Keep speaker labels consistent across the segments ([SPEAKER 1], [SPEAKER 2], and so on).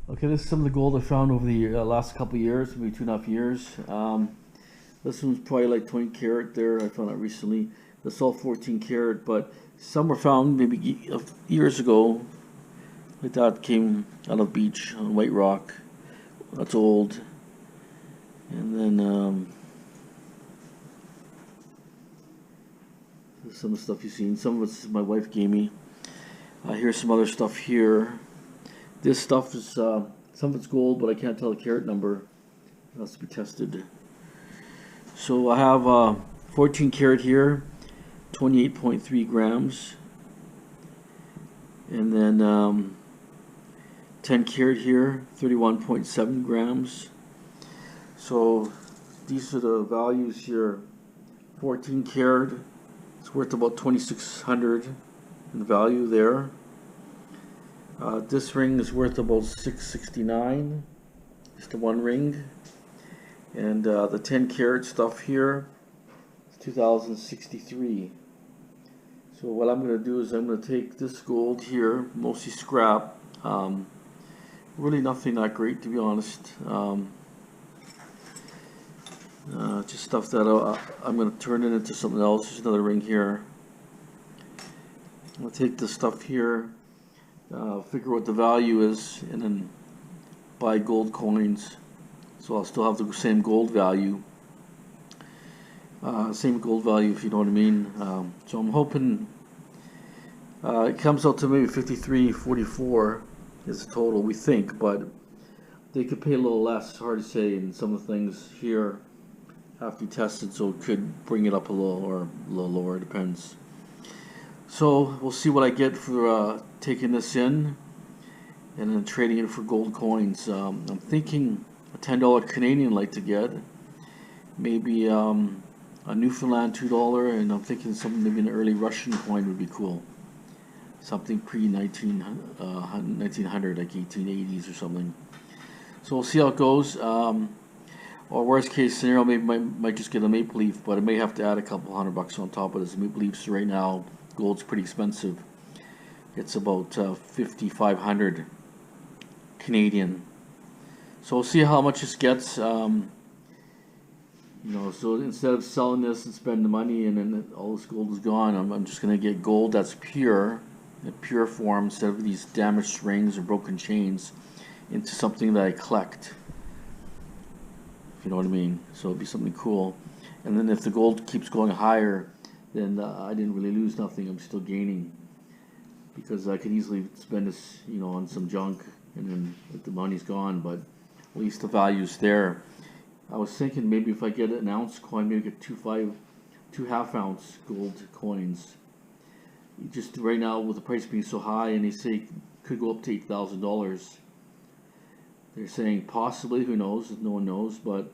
[SPEAKER 1] Okay, this is some of the gold I found over the last couple of years, maybe 2.5 years. This one's probably like 20 karat there. I found it recently. That's all 14 karat, but some were found maybe years ago. Like that came out of the beach on White Rock. That's old. And then some of the stuff you've seen. Some of it's my wife gave me. Here's some other stuff here. This stuff is, some of it's gold, but I can't tell the carat number. It has to be tested. So I have 14 karat here, 28.3 grams. And then 10 karat here, 31.7 grams. So these are the values here. 14 karat, it's worth about 2,600 in value there. This ring is worth about 669, just the one ring. And the 10 karat stuff here is 2,063. So what I'm going to do is I'm going to take this gold here, mostly scrap. Really nothing that great, to be honest. Just stuff that I'm going to turn it into something else. There's another ring here. I'll take this stuff here, figure what the value is, and then buy gold coins. So I'll still have the same gold value. Same gold value, if you know what I mean. So I'm hoping it comes out to maybe 53.44 is the total, we think, but they could pay a little less, hard to say, and some of the things here have to be tested, so it could bring it up a little or a little lower, depends. So we'll see what I get for taking this in and then trading it for gold coins. I'm thinking a $10 Canadian I'd like to get, maybe a Newfoundland $2, and I'm thinking something maybe an early Russian coin would be cool. Something pre-1900, like 1880s or something. So we'll see how it goes. Or worst case scenario, maybe might just get a maple leaf, but I may have to add a couple $100 on top of this. Maple leafs right now, gold's pretty expensive. It's about 5,500 Canadian. So we'll see how much this gets. You know, so instead of selling this and spending the money and then all this gold is gone, I'm just gonna get gold that's pure, in pure form, instead of these damaged rings or broken chains, into something that I collect. If you know what I mean. So it'll be something cool. And then if the gold keeps going higher, then I didn't really lose nothing. I'm still gaining, because I could easily spend this, you know, on some junk, and then the money's gone. But at least the value's there. I was thinking maybe if I get an ounce coin, maybe get two half-ounce gold coins. Just right now, with the price being so high, and they say it could go up to $8,000. They're saying possibly, who knows? No one knows, but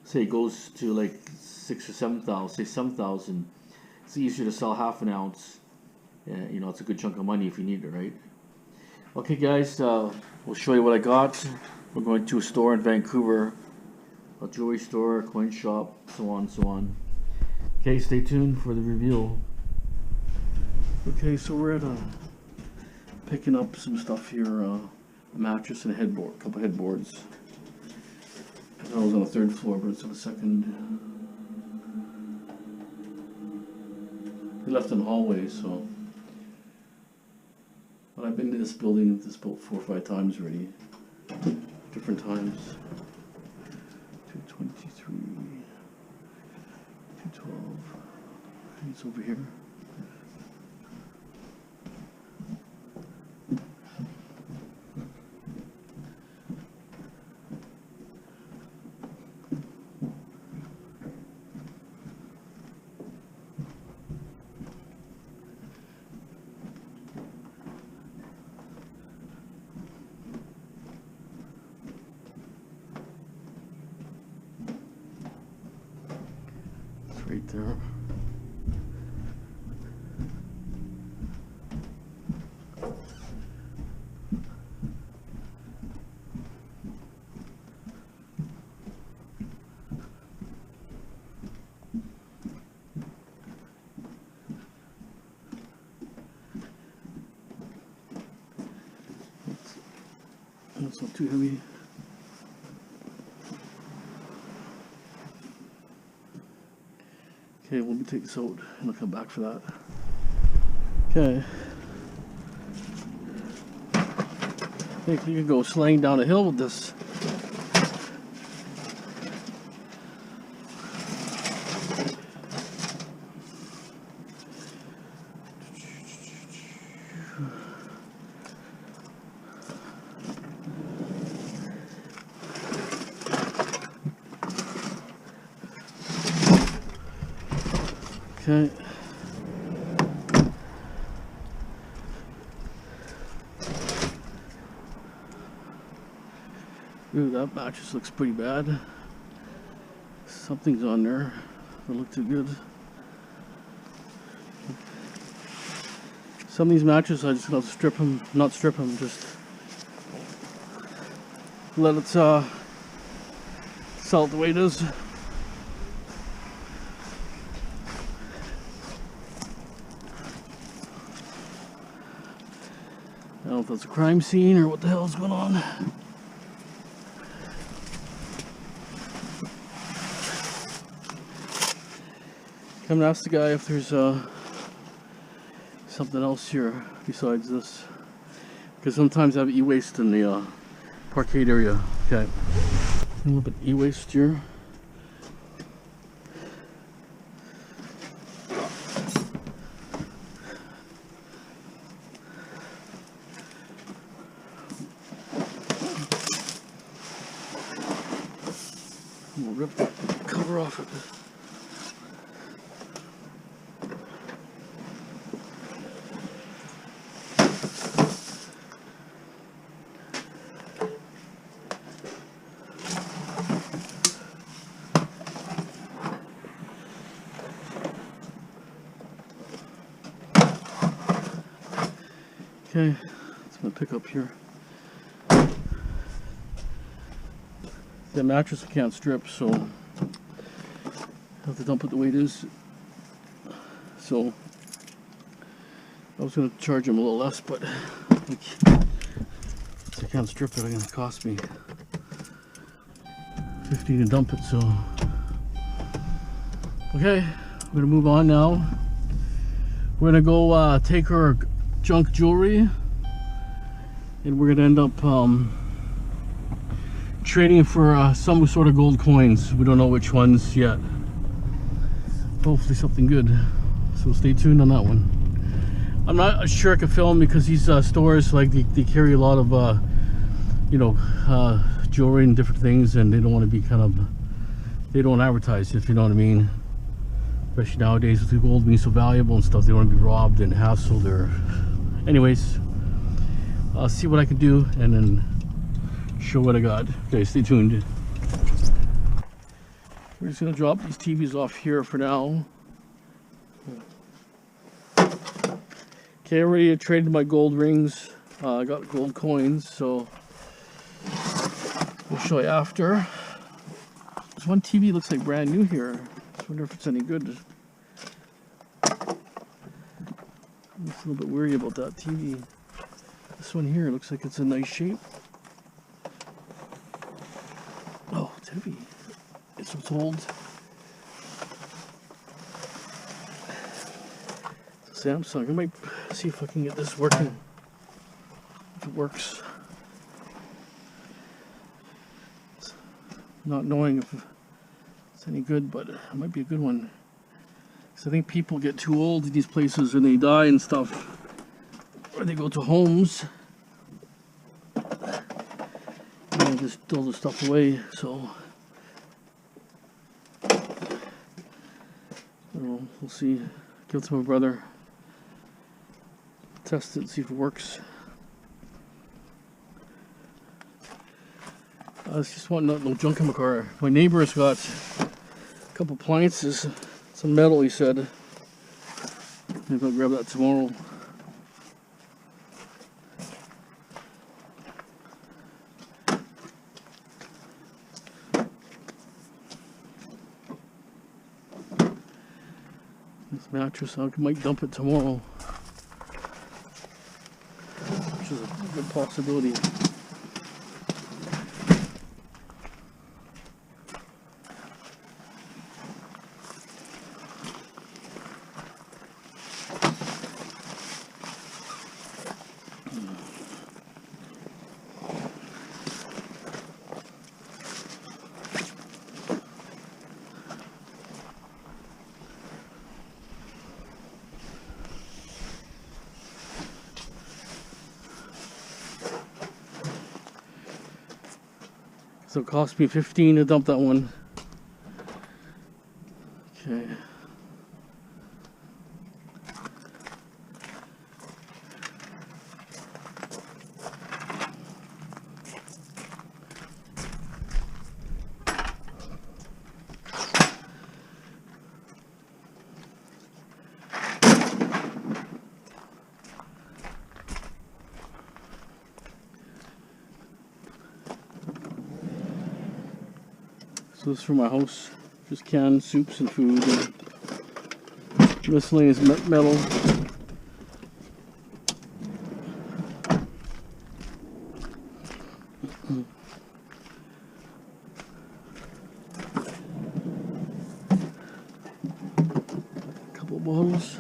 [SPEAKER 1] say it goes to like 6,000 or 7,000. Say 7,000. It's easier to sell half an ounce. You know, it's a good chunk of money if you need it, right? Okay, guys, we'll show you what I got. We're going to a store in Vancouver, a jewelry store, a coin shop, so on and so on. Okay, stay tuned for the reveal. Okay, so we're at picking up some stuff here, a mattress and a headboard, a couple headboards. I thought it was on the 3rd floor, but it's on the 2nd. They left in the hallway, so. But I've been to this building, this built 4 or 5 times already, different times. 223, 212. It's over here. Right there. That's not too heavy. Okay, let me take this out and I'll come back for that. Okay. I think you can go slaying down a hill with this. Okay. Ooh, that mattress looks pretty bad. Something's on there. Doesn't look too good. Some of these mattresses I just gotta strip them, not strip them, just let it sell it the way it is. I don't know if that's a crime scene or what the hell is going on. Come and ask the guy if there's something else here besides this, because sometimes I have e-waste in the parkade area. Okay, a little bit e-waste here. We'll rip the cover off it. Okay, it's gonna pick up here. The mattress I can't strip, so I have to dump it the way it is. So I was gonna charge him a little less, but since I can't strip it, it's gonna cost me $50 to dump it. So okay, I'm gonna move on now. We're gonna go take our junk jewelry, and we're gonna end up trading for some sort of gold coins. We don't know which ones yet. Hopefully something good, so stay tuned on that one. I'm not sure I can film because these stores, like they carry a lot of you know, jewelry and different things, and they don't want to be they don't advertise, if you know what I mean. Especially nowadays with the gold being so valuable and stuff, they don't want to be robbed and hassled. Or anyways, I'll see what I can do and then show what I got. Okay, stay tuned. We're just gonna drop these TVs off here for now. Okay, I already traded my gold rings. I got gold coins, so we'll show you after. This one TV looks like brand new here. I wonder if it's any good. I'm just a little bit weary about that TV. This one here looks like it's in nice shape. Oh, it's heavy. It's old. It's a Samsung. I might see if I can get this working. If it works. Not knowing if it's any good, but it might be a good one. Because I think people get too old in these places and they die and stuff. Or they go to homes. And they just throw the stuff away, so. I don't know, we'll see. Give it to my brother. Test it, see if it works. I just want no junk in my car. My neighbor's got a couple appliances, some metal, he said. Maybe I'll grab that tomorrow. This mattress, I might dump it tomorrow, which is a good possibility. So it cost me 15 to dump that one. Okay. So this is for my house, just canned soups and food and miscellaneous metal. A couple of bottles.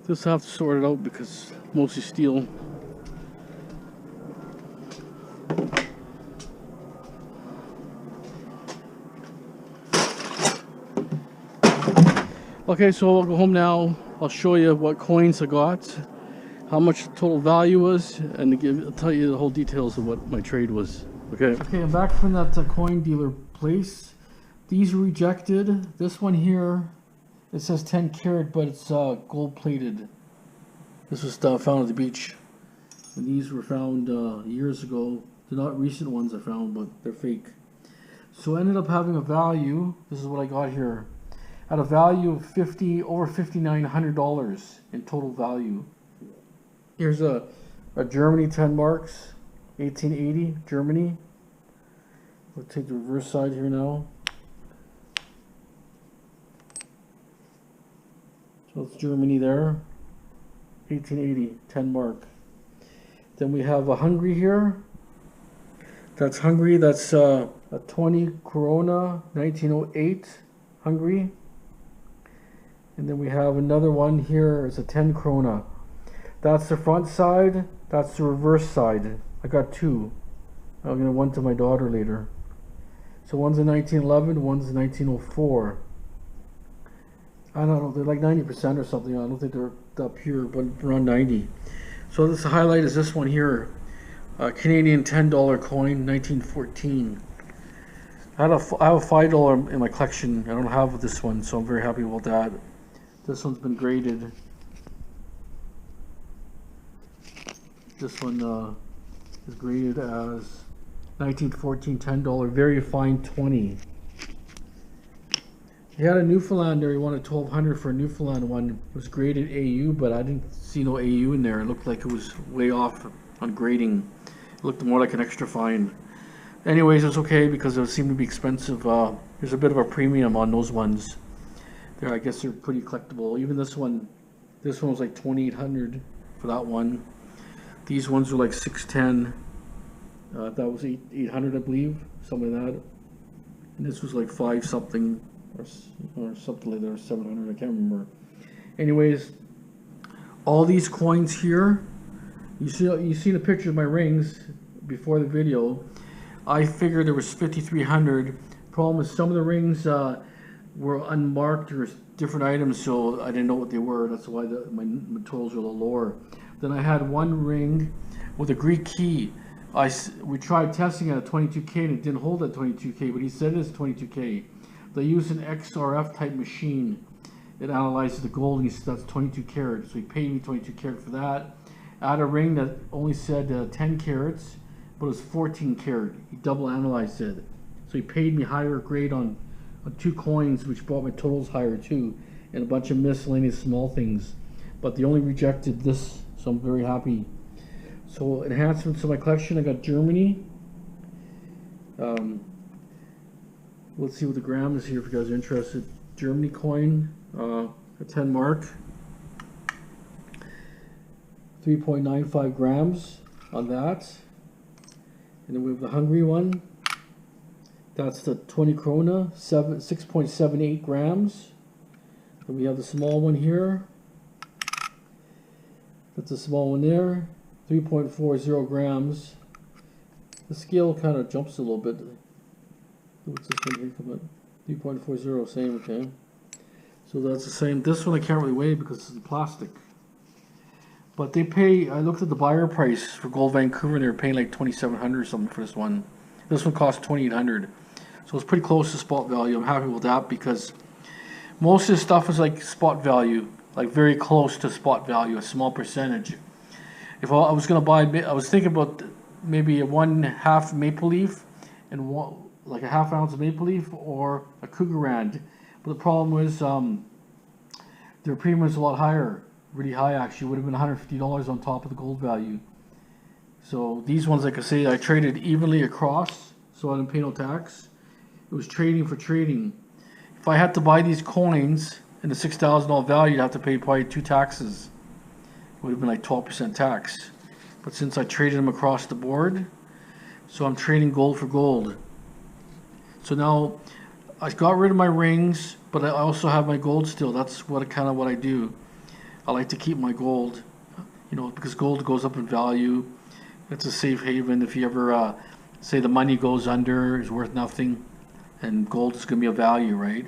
[SPEAKER 1] Just have to sort it out because mostly steel. Okay, so I'll go home now. I'll show you what coins I got, how much the total value was, and I'll tell you the whole details of what my trade was. Okay, I'm back from that coin dealer place. These are rejected. This one here, it says 10 karat, but it's gold plated. This was found at the beach. And these were found years ago. They're not recent ones I found, but they're fake. So I ended up having a value. This is what I got here. At a value of over $5,900 in total value. Here's a Germany 10 marks, 1880 Germany. We'll take the reverse side here now. So it's Germany there, 1880 10 mark. Then we have a Hungary here. That's Hungary. That's a 20 Corona, 1908 Hungary. And then we have another one here. It's a 10 krona. That's the front side. That's the reverse side. I got two. I'm gonna one to my daughter later. So one's in 1911, one's in 1904. I don't know. They're like 90% or something. I don't think they're that pure, but around 90. So this highlight is this one here, Canadian $10 coin, 1914. I have a $5 in my collection. I don't have this one, so I'm very happy about that. This one's been graded. This one is graded as 1914 $10, very fine 20. He had a Newfoundlander. He wanted 1200 for a Newfoundland one. It was graded AU, but I didn't see no AU in there. It looked like it was way off on grading. It looked more like an extra fine. Anyways, it's okay because it seemed to be expensive. There's a bit of a premium on those ones. I guess they're pretty collectible. Even this one was like 2,800 for that one. These ones were like 610. That was 800, I believe, something like that. And this was like 5 something or something like that, or 700. I can't remember. Anyways, all these coins here. You see the picture of my rings before the video. I figured there was 5,300. Problem is some of the rings were unmarked or different items, so I didn't know what they were. That's why my totals are a little lower. Then I had one ring with a Greek key. We tried testing it at 22K and it didn't hold at 22K, but he said it's 22K. They used an XRF type machine. It analyzes the gold and he said that's 22 karat. So he paid me 22 karat for that. I had a ring that only said 10 carats, but it was 14 karat. He double analyzed it. So he paid me higher grade on 2 coins, which brought my totals higher too, and a bunch of miscellaneous small things. But they only rejected this, so I'm very happy. So enhancements to my collection, I got Germany. Let's see what the gram is here if you guys are interested. Germany coin, a 10 mark. 3.95 grams on that. And then we have the Hungary one. That's the 20 krona, 6.78 grams. Then we have the small one here. That's a small one there, 3.40 grams. The scale kind of jumps a little bit. What's this one here come at? 3.40, same, okay. So that's the same. This one I can't really weigh because it's plastic. But they pay, I looked at the buyer price for Gold Vancouver and they were paying like $2,700 or something for this one. This one cost $2,800, so it's pretty close to spot value. I'm happy with that because most of the stuff is like spot value, like very close to spot value, a small percentage. If I was gonna buy, I was thinking about maybe a 1/2 maple leaf and like a 1/2 ounce of maple leaf or a Cougarand, but the problem was their premium is a lot higher, really high actually. Would have been $150 on top of the gold value. So these ones, like I say, I traded evenly across, so I didn't pay no tax. It was trading for trading. If I had to buy these coins in the $6,000 value, I'd have to pay probably 2 taxes. It would have been like 12% tax. But since I traded them across the board, so I'm trading gold for gold. So now I got rid of my rings, but I also have my gold still. That's what what I do. I like to keep my gold, you know, because gold goes up in value. It's a safe haven. If you ever say the money goes under, is worth nothing, and gold is going to be a value, right?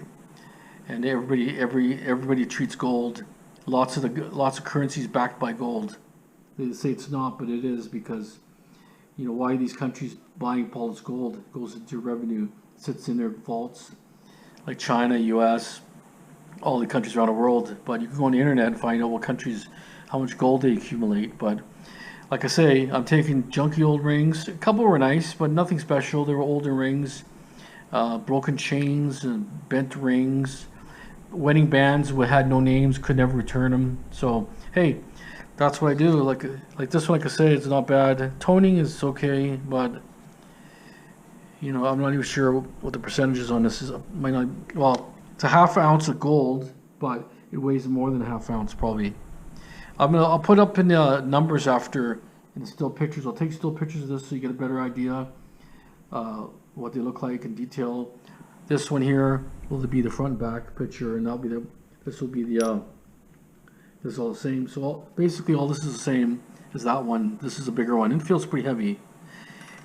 [SPEAKER 1] And everybody treats gold. Lots of currencies backed by gold. They say it's not, but it is, because you know why these countries buying all this gold. It goes into revenue, it sits in their vaults, like China, U.S., all the countries around the world. But you can go on the internet and find out what countries, how much gold they accumulate. But like I say, I'm taking junky old rings. A couple were nice, but nothing special. They were older rings, broken chains and bent rings, wedding bands had no names, could never return them. So hey, that's what I do. Like this one, like I say, it's not bad. Toning is okay, but you know, I'm not even sure what the percentages on this is. Might not. Well, it's a 1/2 ounce of gold, but it weighs more than a 1/2 ounce probably. I'll put up in the numbers after in the still pictures. I'll take still pictures of this so you get a better idea what they look like in detail. This one here will be the front and back picture, and that'll be this will be the this is all the same. So basically all this is the same as that one. This is a bigger one. It feels pretty heavy.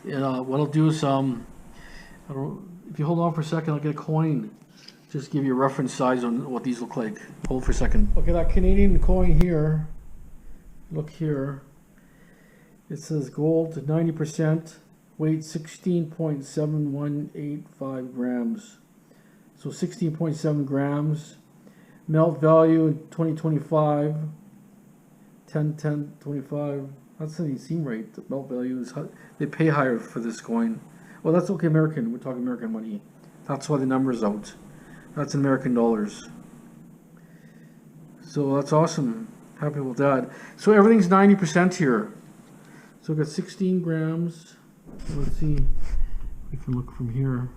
[SPEAKER 1] And what I'll do is if you hold on for a second, I'll get a coin. Just give you a reference size on what these look like. Hold for a second. Okay, that Canadian coin here. Look here. It says gold 90%, weight 16.7185 grams. So 16.7 grams. Melt value in 2025. 10/10/25. That doesn't even seem right. The melt value is they pay higher for this coin. Well, that's okay, American. We're talking American money. That's why the number's out. That's in American dollars. So that's awesome. Happy with that. So everything's 90% here. So we've got 16 grams. Let's see if we can look from here.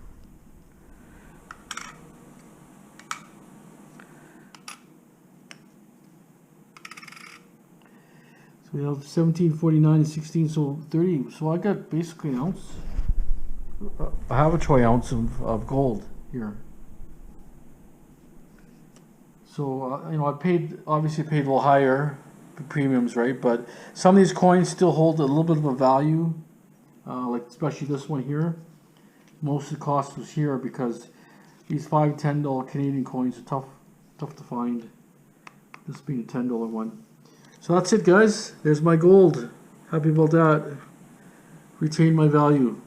[SPEAKER 1] So we have 1749 and 16, so 30. So I got basically an ounce. I have a troy ounce of gold here. So you know, obviously paid a little higher for premiums, right? But some of these coins still hold a little bit of a value, like especially this one here. Most of the cost was here because these $5, $10 Canadian coins are tough to find. This being a $10 one. So that's it, guys. There's my gold. Happy about that. Retain my value.